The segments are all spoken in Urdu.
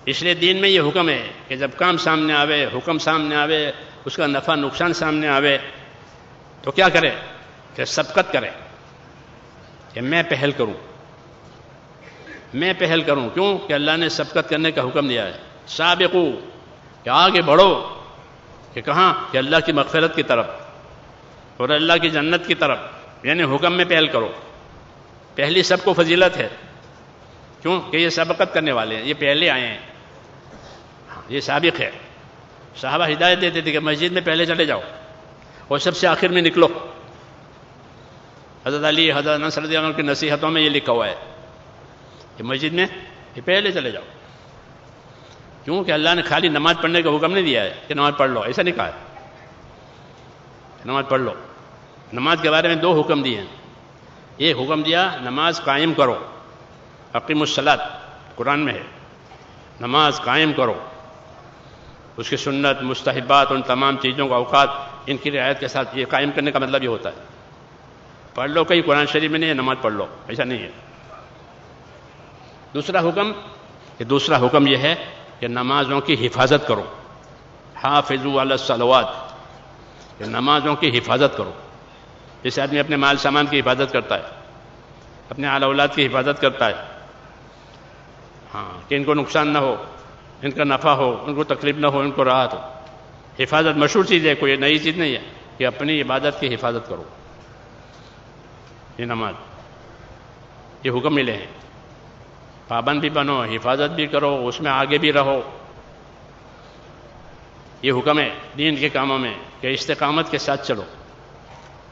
اس لیے دین میں یہ حکم ہے کہ جب کام سامنے آوے، حکم سامنے آوے، اس کا نفع نقصان سامنے آوے تو کیا کرے کہ سبقت کرے کہ میں پہل کروں، میں پہل کروں. کیوں کہ اللہ نے سبقت کرنے کا حکم دیا ہے. سابقو کہ آگے بڑھو، کہ کہاں کہ اللہ کی مغفرت کی طرف اور اللہ کی جنت کی طرف، یعنی حکم میں پہل کرو. پہلی سب کو فضیلت ہے. کیوں کہ یہ سبقت کرنے والے ہیں، یہ پہلے آئے ہیں، یہ سابق ہے. صحابہ ہدایت دیتے تھے کہ مسجد میں پہلے چلے جاؤ اور سب سے آخر میں نکلو. حضرت علی، حضرت انس رضی اللہ عنہ کی نصیحتوں میں یہ لکھا ہوا ہے کہ مسجد میں پہلے چلے جاؤ. کیوں کہ اللہ نے خالی نماز پڑھنے کا حکم نہیں دیا ہے کہ نماز پڑھ لو، ایسا نہیں کہا ہے. نماز پڑھ لو. نماز کے بارے میں دو حکم دیے ہیں. ایک حکم دیا نماز قائم کرو، اقیموا الصلاۃ قرآن میں ہے، نماز قائم کرو. اس کی سنت، مستحبات، ان تمام چیزوں کا اوقات، ان کی رعایت کے ساتھ. یہ قائم کرنے کا مطلب یہ ہوتا ہے. پڑھ لو کہیں قرآن شریف میں نہیں ہے نماز پڑھ لو، ایسا نہیں ہے. دوسرا حکم یہ ہے کہ نمازوں کی حفاظت کرو. حافظوا علی الصلوات، کہ نمازوں کی حفاظت کرو. جیسے آدمی اپنے مال سامان کی حفاظت کرتا ہے، اپنے آل اولاد کی حفاظت کرتا ہے، ہاں کہ ان کو نقصان نہ ہو، ان کا نفع ہو، ان کو تکلیف نہ ہو، ان کو راحت ہو. حفاظت مشہور چیز ہے، کوئی نئی چیز نہیں ہے کہ اپنی عبادت کی حفاظت کرو. یہ نماز، یہ حکم ملے ہیں. پابند بھی بنو، حفاظت بھی کرو، اس میں آگے بھی رہو. یہ حکم ہے دین کے کاموں میں کہ استقامت کے ساتھ چلو.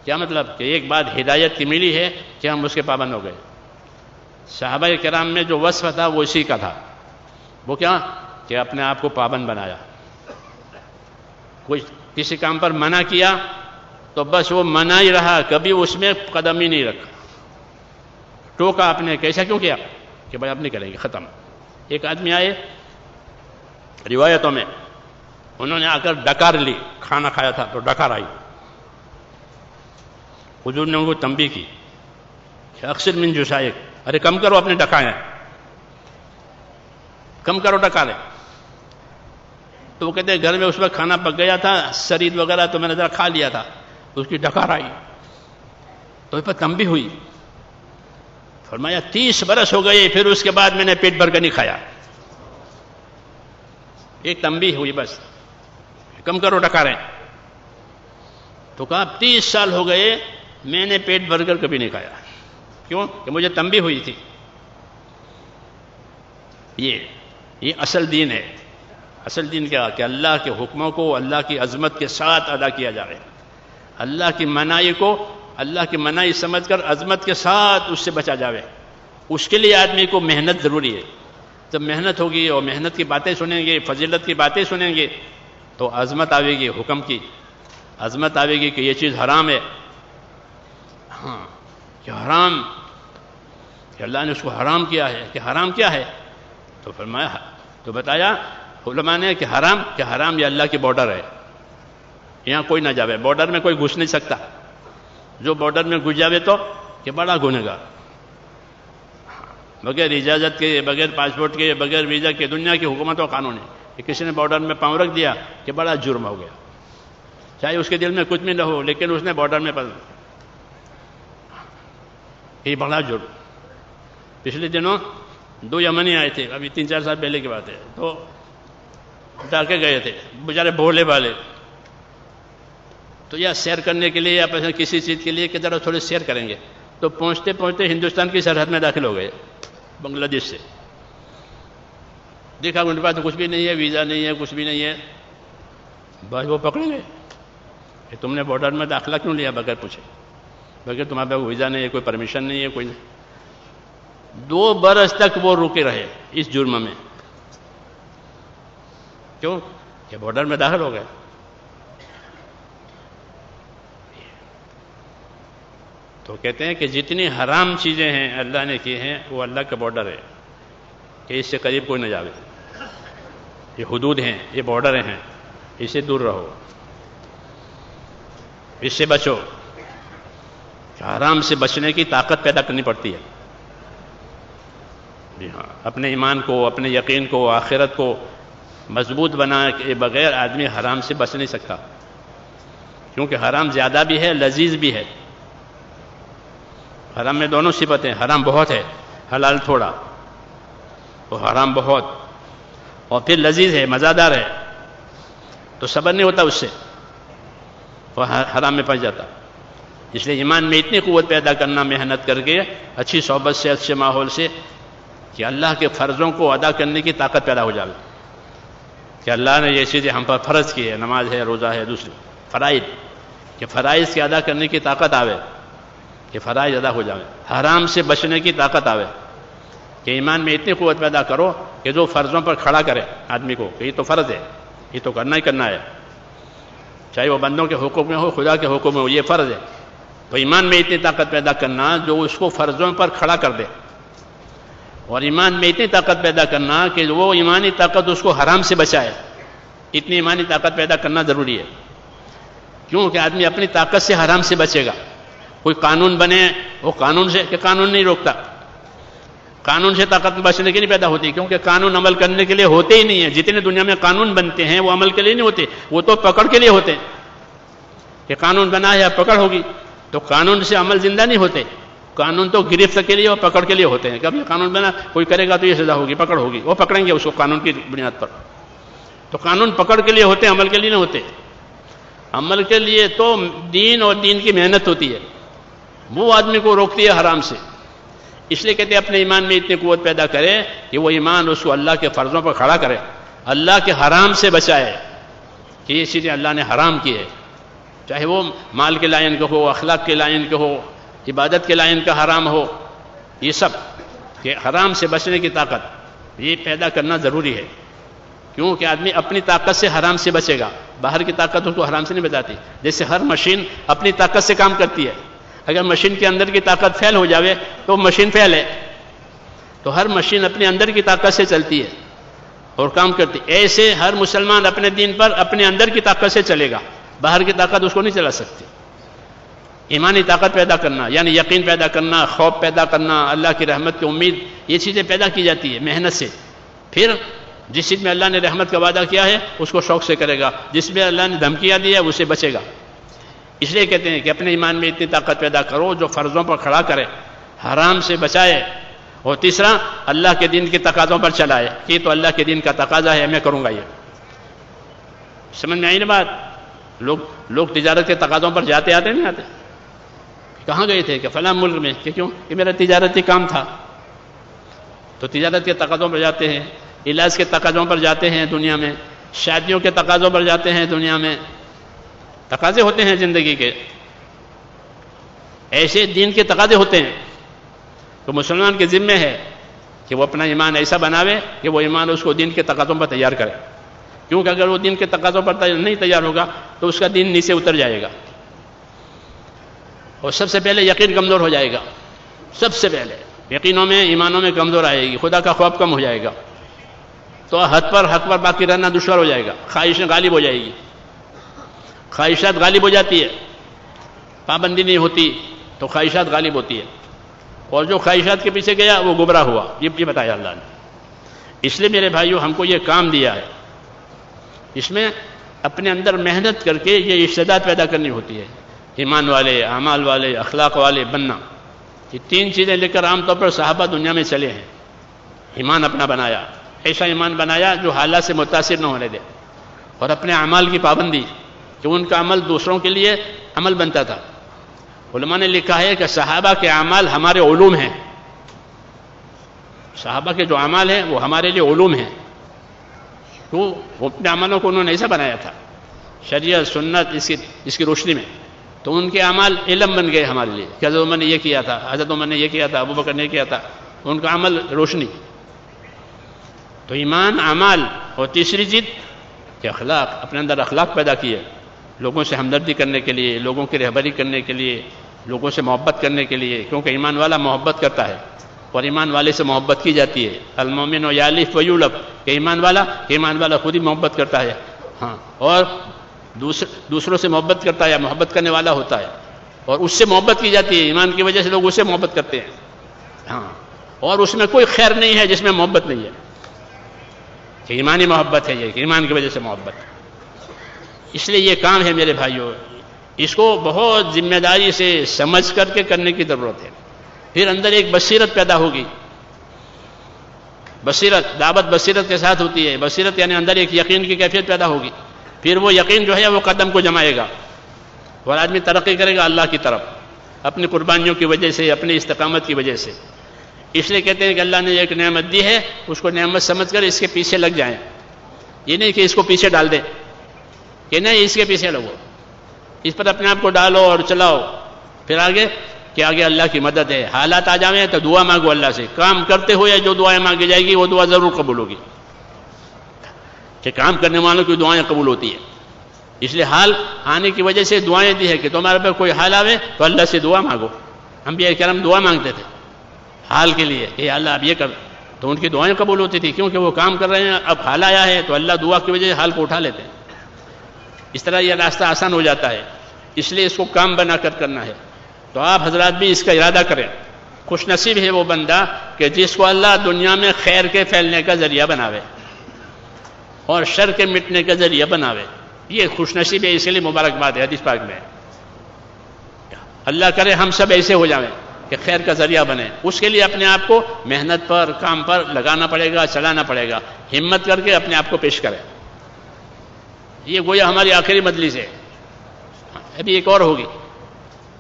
کیا مطلب کہ ایک بات ہدایت کی ملی ہے کہ ہم اس کے پابند ہو گئے. صحابہ کرام میں جو وصف تھا وہ اسی کا تھا. وہ کیا کہ اپنے آپ کو پابند بنایا. کوئی کسی کام پر منع کیا تو بس وہ منع ہی رہا، کبھی اس میں قدم ہی نہیں رکھا. ٹوکا آپ نے، کیسا کیوں کیا کہ بھائی آپ نہیں کریں گے، ختم. ایک آدمی آئے روایتوں میں، انہوں نے آ کر ڈکار لی، کھانا کھایا تھا تو ڈکار آئی. حضور نے ان کو تنبیہ کی کہ اکثر من جسائک، ارے کم کرو اپنے ڈکائیں، کم کرو ڈکاریں. تو وہ کہتے ہیں گھر میں اس وقت کھانا پک گیا تھا، سرید وغیرہ تو میں نے ذرا کھا لیا تھا، اس کی ڈکار آئی تو اس پر تنبیہ ہوئی. فرمایا 30 برس ہو گئے، پھر اس کے بعد میں نے پیٹ بھر کر نہیں کھایا. ایک تنبیہ ہوئی بس، کم کرو ڈکاریں. تو کہا 30 سال ہو گئے میں نے پیٹ بھر کر کبھی نہیں کھایا. کیوں کہ مجھے تنبیہ ہوئی تھی. یہ اصل دین ہے. اصل دین کیا کہ اللہ کے حکموں کو اللہ کی عظمت کے ساتھ ادا کیا جائے. اللہ کی منائی کو اللہ کی منائی سمجھ کر عظمت کے ساتھ اس سے بچا جاوے. اس کے لیے آدمی کو محنت ضروری ہے. جب محنت ہوگی اور محنت کی باتیں سنیں گے، فضیلت کی باتیں سنیں گے تو عظمت آئے گی. حکم کی عظمت آئے گی کہ یہ چیز حرام ہے. ہاں کہ حرام، کہ اللہ نے اس کو حرام کیا ہے. کہ حرام کیا ہے تو فرمایا، تو بتایا علماء نے کہ حرام یہ اللہ کی بارڈر ہے، یہاں کوئی نہ جاوے. بارڈر میں کوئی گھس نہیں سکتا. جو بارڈر میں گھس جاوے تو کہ بڑا گنہگار، بغیر اجازت کے، بغیر پاسپورٹ کے، بغیر ویزا کے. دنیا کی حکومت و قانون ہے کہ کسی نے بارڈر میں پاؤں رکھ دیا کہ بڑا جرم ہو گیا، چاہے اس کے دل میں کچھ بھی نہ ہو، لیکن اس نے بارڈر میں یہ بڑا جرم. پچھلے دنوں 2 یمنی آئے تھے، ابھی 3-4 سال پہلے کی بات ہے. تو ڈاکے گئے تھے بیچارے بھولے والے. تو یا سیر کرنے کے لیے یا کسی چیز کے لیے کہ ذرا تھوڑے سیر کریں گے، تو پہنچتے پہنچتے ہندوستان کی سرحد میں داخل ہو گئے بنگلہ دیش سے. دیکھا ان کے پاس کچھ بھی نہیں ہے، ویزا نہیں ہے، کچھ بھی نہیں ہے. بس وہ پکڑیں گے کہ تم نے بارڈر میں داخلہ کیوں لیا بغیر پوچھے، بغیر تمہارے پاس ویزا نہیں ہے، کوئی پرمیشن نہیں ہے، کوئی نہیں. 2 برس تک وہ روکے رہے اس جرم میں. کیوں کہ بارڈر میں داخل ہو گئے. تو کہتے ہیں کہ جتنی حرام چیزیں ہیں اللہ نے کی ہیں وہ اللہ کا بارڈر ہے کہ اس سے قریب کوئی نہ جاوے. یہ حدود ہیں، یہ بارڈر ہیں، اس سے دور رہو، اس سے بچو. حرام سے بچنے کی طاقت پیدا کرنی پڑتی ہے. جی ہاں، اپنے ایمان کو، اپنے یقین کو، آخرت کو مضبوط بنا کے بغیر آدمی حرام سے بچ نہیں سکتا، کیونکہ حرام زیادہ بھی ہے، لذیذ بھی ہے۔ حرام میں دونوں صفتیں، حرام بہت ہے، حلال تھوڑا، اور حرام بہت، اور پھر لذیذ ہے، مزیدار ہے، تو صبر نہیں ہوتا اس سے، وہ حرام میں پھنس جاتا۔ اس لیے ایمان میں اتنی قوت پیدا کرنا محنت کر کے، اچھی صحبت سے، اچھے ماحول سے، کہ اللہ کے فرضوں کو ادا کرنے کی طاقت پیدا ہو جائے، کہ اللہ نے یہ چیزیں ہم پر فرض کی ہے، نماز ہے، روزہ ہے، دوسری فرائض، کہ فرائض کی ادا کرنے کی طاقت آوے، کہ فرائض ادا ہو جائے، حرام سے بچنے کی طاقت آوے، کہ ایمان میں اتنی قوت پیدا کرو کہ جو فرضوں پر کھڑا کرے آدمی کو، کہ یہ تو فرض ہے، یہ تو کرنا ہی کرنا ہے، چاہے وہ بندوں کے حقوق میں ہو، خدا کے حقوق میں ہو، یہ فرض ہے۔ تو ایمان میں اتنی طاقت پیدا کرنا جو اس کو فرضوں پر کھڑا کر دے، اور ایمان میں اتنی طاقت پیدا کرنا کہ وہ ایمانی طاقت اس کو حرام سے بچائے، اتنی ایمانی طاقت پیدا کرنا ضروری ہے، کیونکہ آدمی اپنی طاقت سے حرام سے بچے گا۔ کوئی قانون بنے، وہ قانون سے، کہ قانون نہیں روکتا، قانون سے طاقت بچنے کی نہیں پیدا ہوتی، کیونکہ قانون عمل کرنے کے لیے ہوتے ہی نہیں ہیں۔ جتنے دنیا میں قانون بنتے ہیں وہ عمل کے لیے نہیں ہوتے، وہ تو پکڑ کے لیے ہوتے ہیں، کہ قانون بنا ہے اب پکڑ ہوگی، تو قانون سے عمل زندہ نہیں ہوتے، قانون تو گرفت کے لیے اور پکڑ کے لیے ہوتے ہیں، کہ اب یہ قانون بنا، کوئی کرے گا تو یہ سزا ہوگی، پکڑ ہوگی، وہ پکڑیں گے اس کو قانون کی بنیاد پر۔ تو قانون پکڑ کے لیے ہوتے ہیں، عمل کے لیے نہیں ہوتے۔ عمل کے لیے تو دین اور دین کی محنت ہوتی ہے، وہ آدمی کو روکتی ہے حرام سے۔ اس لیے کہتے ہیں اپنے ایمان میں اتنی قوت پیدا کرے کہ وہ ایمان اس کو اللہ کے فرضوں پر کھڑا کرے، اللہ کے حرام سے بچائے، کہ یہ چیزیں اللہ نے حرام کی ہے، چاہے وہ مال کے لائن کے ہو، اخلاق کے لائن کے ہو، عبادت کے لائن کا حرام ہو، یہ سب، کہ حرام سے بچنے کی طاقت یہ پیدا کرنا ضروری ہے، کیونکہ آدمی اپنی طاقت سے حرام سے بچے گا، باہر کی طاقت اس کو حرام سے نہیں بچاتی۔ جیسے ہر مشین اپنی طاقت سے کام کرتی ہے، اگر مشین کے اندر کی طاقت فیل ہو جاوے تو مشین فیل ہے، تو ہر مشین اپنے اندر کی طاقت سے چلتی ہے اور کام کرتی ہے۔ ایسے ہر مسلمان اپنے دین پر اپنے اندر کی طاقت سے چلے گا، باہر کی طاقت اس کو نہیں چلا سکتی۔ ایمانی طاقت پیدا کرنا یعنی یقین پیدا کرنا، خوف پیدا کرنا، اللہ کی رحمت کی امید، یہ چیزیں پیدا کی جاتی ہے محنت سے۔ پھر جس چیز میں اللہ نے رحمت کا وعدہ کیا ہے اس کو شوق سے کرے گا، جس میں اللہ نے دھمکیاں دی ہے اسے بچے گا۔ اس لیے کہتے ہیں کہ اپنے ایمان میں اتنی طاقت پیدا کرو جو فرضوں پر کھڑا کرے، حرام سے بچائے، اور تیسرا اللہ کے دین کے تقاضوں پر چلائے، کہ یہ تو اللہ کے دین کا تقاضا ہے، میں کروں گا۔ یہ سمجھ میں آئی نا بات؟ لوگ تجارت کے تقاضوں پر جاتے آتے نہیں آتے؟ کہاں گئے تھے؟ کہ فلاں ملک میں، کہ کیوں؟ کہ میرا تجارتی کام تھا، تو تجارت کے تقاضوں پر جاتے ہیں، علاج کے تقاضوں پر جاتے ہیں دنیا میں، شادیوں کے تقاضوں پر جاتے ہیں دنیا میں، تقاضے ہوتے ہیں زندگی کے، ایسے دین کے تقاضے ہوتے ہیں۔ تو مسلمان کے ذمہ ہے کہ وہ اپنا ایمان ایسا بناوے کہ وہ ایمان اس کو دین کے تقاضوں پر تیار کرے، کیونکہ اگر وہ دین کے تقاضوں پر نہیں تیار ہوگا تو اس کا دین نیچے اتر جائے گا، اور سب سے پہلے یقین کمزور ہو جائے گا، سب سے پہلے یقینوں میں، ایمانوں میں کمزور آئے گی، خدا کا خوف کم ہو جائے گا، تو حق پر باقی رہنا دشوار ہو جائے گا، خواہشیں غالب ہو جائے گی، خواہشات غالب ہو جاتی ہے، پابندی نہیں ہوتی تو خواہشات غالب ہوتی ہے، اور جو خواہشات کے پیچھے گیا وہ گمراہ ہوا، یہ بتایا اللہ نے۔ اس لیے میرے بھائیوں ہم کو یہ کام دیا ہے، اس میں اپنے اندر محنت کر کے یہ استعداد پیدا کرنی ہوتی ہے، ایمان والے، اعمال والے، اخلاق والے بننا۔ یہ تین چیزیں لے کر عام طور پر صحابہ دنیا میں چلے ہیں۔ ایمان اپنا بنایا، ایسا ایمان بنایا جو حالات سے متاثر نہ ہونے دے، اور اپنے اعمال کی پابندی، کہ ان کا عمل دوسروں کے لیے عمل بنتا تھا۔ علماء نے لکھا ہے کہ صحابہ کے اعمال ہمارے علوم ہیں، صحابہ کے جو اعمال ہیں وہ ہمارے لیے علوم ہیں، تو وہ اپنے عملوں کو انہوں نے ایسا بنایا تھا، شریعت سنت اس کی روشنی میں، تو ان کے اعمال علم بن گئے ہمارے لیے، کہ حضرت عمر نے یہ کیا تھا، حضرت عمر نے یہ کیا تھا، ابو بکر نے یہ کیا تھا، ان کا عمل روشنی۔ تو ایمان، اعمال، اور تیسری چیز کہ اخلاق، اپنے اندر اخلاق پیدا کیے، لوگوں سے ہمدردی کرنے کے لیے، لوگوں کی رہبری کرنے کے لیے، لوگوں سے محبت کرنے کے لیے، کیونکہ ایمان والا محبت کرتا ہے، اور ایمان والے سے محبت کی جاتی ہے۔ المومن یالف ویولف، کہ ایمان والا خود ہی محبت کرتا ہے، ہاں، اور دوسروں سے محبت کرتا ہے، محبت کرنے والا ہوتا ہے، اور اس سے محبت کی جاتی ہے، ایمان کی وجہ سے لوگ اس سے محبت کرتے ہیں، ہاں۔ اور اس میں کوئی خیر نہیں ہے جس میں محبت نہیں ہے، کہ ایمانی محبت ہے، یہ کہ ایمان کی وجہ سے محبت ہے۔ اس لیے یہ کام ہے میرے بھائیوں، اس کو بہت ذمہ داری سے سمجھ کر کے کرنے کی ضرورت ہے۔ پھر اندر ایک بصیرت پیدا ہوگی، بصیرت، دعوت بصیرت کے ساتھ ہوتی ہے، بصیرت یعنی اندر ایک یقین کی کیفیت پیدا ہوگی، پھر وہ یقین جو ہے وہ قدم کو جمائے گا اور آدمی ترقی کرے گا اللہ کی طرف، اپنی قربانیوں کی وجہ سے، اپنی استقامت کی وجہ سے۔ اس لیے کہتے ہیں کہ اللہ نے ایک نعمت دی ہے، اس کو نعمت سمجھ کر اس کے پیچھے لگ جائیں، یہ نہیں کہ اس کو پیچھے ڈال دیں کہ نہیں اس کے پیچھے لگو، اس پر اپنے آپ کو ڈالو اور چلاؤ، پھر آگے کہ آگے اللہ کی مدد ہے، حالات آ جائیں تو دعا مانگو اللہ سے، کام کرتے ہوئے جو دعائیں مانگی جائے گی وہ دعا ضرور قبول ہوگی، کہ کام کرنے والوں کی دعائیں قبول ہوتی ہیں۔ اس لیے حال آنے کی وجہ سے دعائیں دی ہے کہ تمہارے پہ کوئی حال آوے تو اللہ سے دعا مانگو۔ انبیاء کرام دعا مانگتے تھے حال کے لیے کہ اللہ اب یہ کر، تو ان کی دعائیں قبول ہوتی تھی، کیونکہ وہ کام کر رہے ہیں، اب حال آیا ہے تو اللہ دعا کی وجہ سے حال کو اٹھا لیتے ہیں۔ اس طرح یہ راستہ آسان ہو جاتا ہے، اس لیے اس کو کام بنا کر کرنا ہے۔ تو آپ حضرات بھی اس کا ارادہ کریں۔ خوش نصیب ہے وہ بندہ کہ جس کو اللہ دنیا میں خیر کے پھیلنے کا ذریعہ بناوے اور شر کے مٹنے کا ذریعہ بناوے، یہ خوش نصیب ہے، اسی لیے مبارکباد ہے حدیث پاک میں۔ اللہ کرے ہم سب ایسے ہو جائیں کہ خیر کا ذریعہ بنے، اس کے لیے اپنے آپ کو محنت پر، کام پر لگانا پڑے گا، چلانا پڑے گا، ہمت کر کے اپنے آپ کو پیش کریں۔ یہ گویا ہماری آخری مجلس ہے، ابھی ایک اور ہوگی،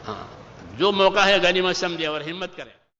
ہاں جو موقع ہے غنیمت سمجھے اور ہمت کریں۔